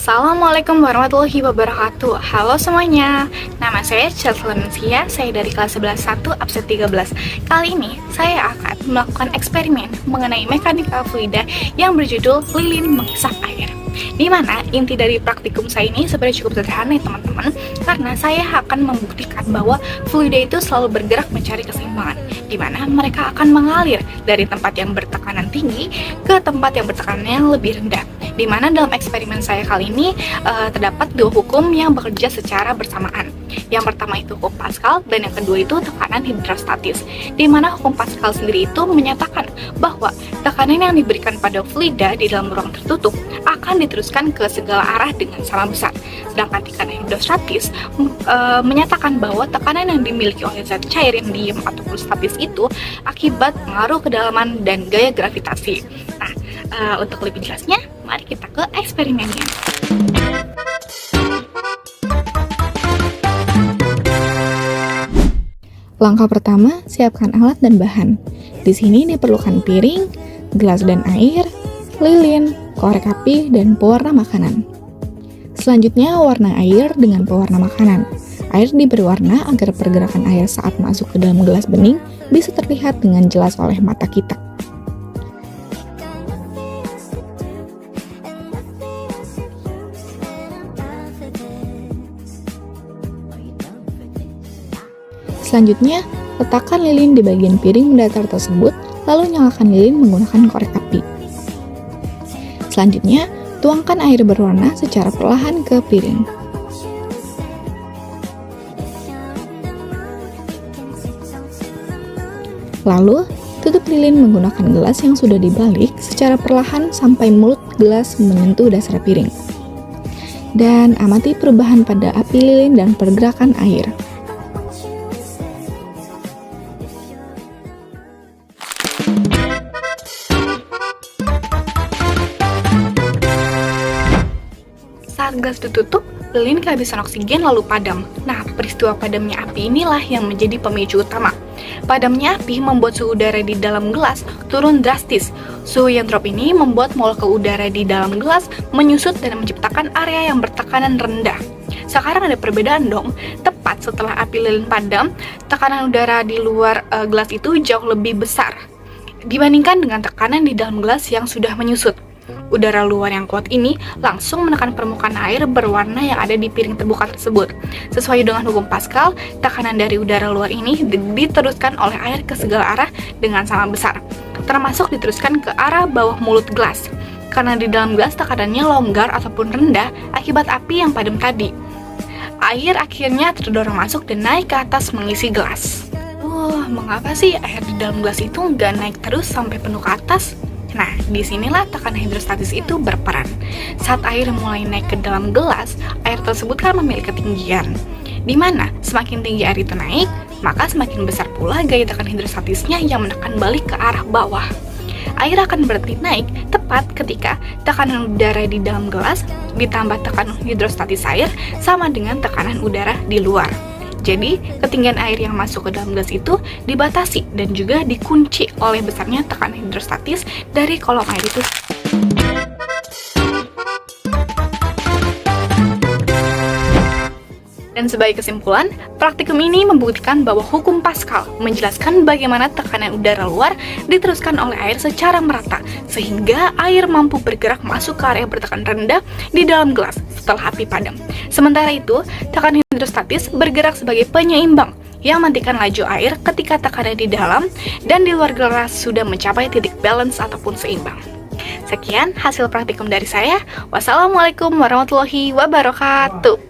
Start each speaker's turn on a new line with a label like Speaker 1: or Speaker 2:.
Speaker 1: Assalamualaikum warahmatullahi wabarakatuh. Halo semuanya, nama saya Chatlencia, saya dari kelas 11.1 absen 13. Kali ini saya akan melakukan eksperimen mengenai mekanika fluida yang berjudul Lilin Mengisap Air. Di mana inti dari praktikum saya ini sebenarnya cukup sederhana ya teman-teman, karena saya akan membuktikan bahwa fluida itu selalu bergerak mencari keseimbangan, di mana mereka akan mengalir dari tempat yang bertekanan tinggi ke tempat yang bertekanan yang lebih rendah. Di mana dalam eksperimen saya kali ini terdapat dua hukum yang bekerja secara bersamaan. Yang pertama itu hukum Pascal dan yang kedua itu tekanan hidrostatis. Di mana hukum Pascal sendiri itu menyatakan bahwa tekanan yang diberikan pada fluida di dalam ruang tertutup akan diteruskan ke segala arah dengan sama besar. Sedangkan tekanan hidrostatis menyatakan bahwa tekanan yang dimiliki oleh zat cair yang diem ataupun statis itu akibat pengaruh kedalaman dan gaya gravitasi. Nah, untuk lebih jelasnya, mari kita ke eksperimennya.
Speaker 2: Langkah pertama, siapkan alat dan bahan. Di sini diperlukan piring, gelas dan air, lilin, korek api, dan pewarna makanan. Selanjutnya, warna air dengan pewarna makanan. Air diberi warna agar pergerakan air saat masuk ke dalam gelas bening bisa terlihat dengan jelas oleh mata kita. Selanjutnya, letakkan lilin di bagian piring mendatar tersebut, lalu nyalakan lilin menggunakan korek api. Selanjutnya, tuangkan air berwarna secara perlahan ke piring. Lalu, tutup lilin menggunakan gelas yang sudah dibalik secara perlahan sampai mulut gelas menyentuh dasar piring. Dan amati perubahan pada api lilin dan pergerakan air.
Speaker 1: Saat gelas ditutup, lilin kehabisan oksigen lalu padam. Nah, peristiwa padamnya api inilah yang menjadi pemicu utama. Padamnya api membuat suhu udara di dalam gelas turun drastis. Suhu yang drop ini membuat molekul udara di dalam gelas menyusut dan menciptakan area yang bertekanan rendah. Sekarang ada perbedaan dong. Tepat setelah api lilin padam, tekanan udara di luar gelas itu jauh lebih besar dibandingkan dengan tekanan di dalam gelas yang sudah menyusut. Udara luar yang kuat ini langsung menekan permukaan air berwarna yang ada di piring terbuka tersebut. Sesuai dengan hukum Pascal, tekanan dari udara luar ini diteruskan oleh air ke segala arah dengan sama besar, termasuk diteruskan ke arah bawah mulut gelas. Karena di dalam gelas tekanannya longgar ataupun rendah akibat api yang padam tadi. Air akhirnya terdorong masuk dan naik ke atas mengisi gelas. Mengapa sih air di dalam gelas itu nggak naik terus sampai penuh ke atas? Nah, disinilah tekanan hidrostatis itu berperan. Saat air mulai naik ke dalam gelas, air tersebut kan memiliki ketinggian. Di mana semakin tinggi air itu naik, maka semakin besar pula gaya tekanan hidrostatisnya yang menekan balik ke arah bawah. Air akan berhenti naik tepat ketika tekanan udara di dalam gelas ditambah tekanan hidrostatis air sama dengan tekanan udara di luar. Jadi, ketinggian air yang masuk ke dalam gelas itu dibatasi dan juga dikunci oleh besarnya tekanan hidrostatis dari kolom air itu. Dan sebagai kesimpulan, praktikum ini membuktikan bahwa hukum Pascal menjelaskan bagaimana tekanan udara luar diteruskan oleh air secara merata, sehingga air mampu bergerak masuk ke area bertekanan rendah di dalam gelas setelah api padam. Sementara itu, tekanan hidrostatis bergerak sebagai penyeimbang yang menghentikan laju air ketika tekanan di dalam dan di luar gelas sudah mencapai titik balance ataupun seimbang. Sekian hasil praktikum dari saya. Wassalamualaikum warahmatullahi wabarakatuh.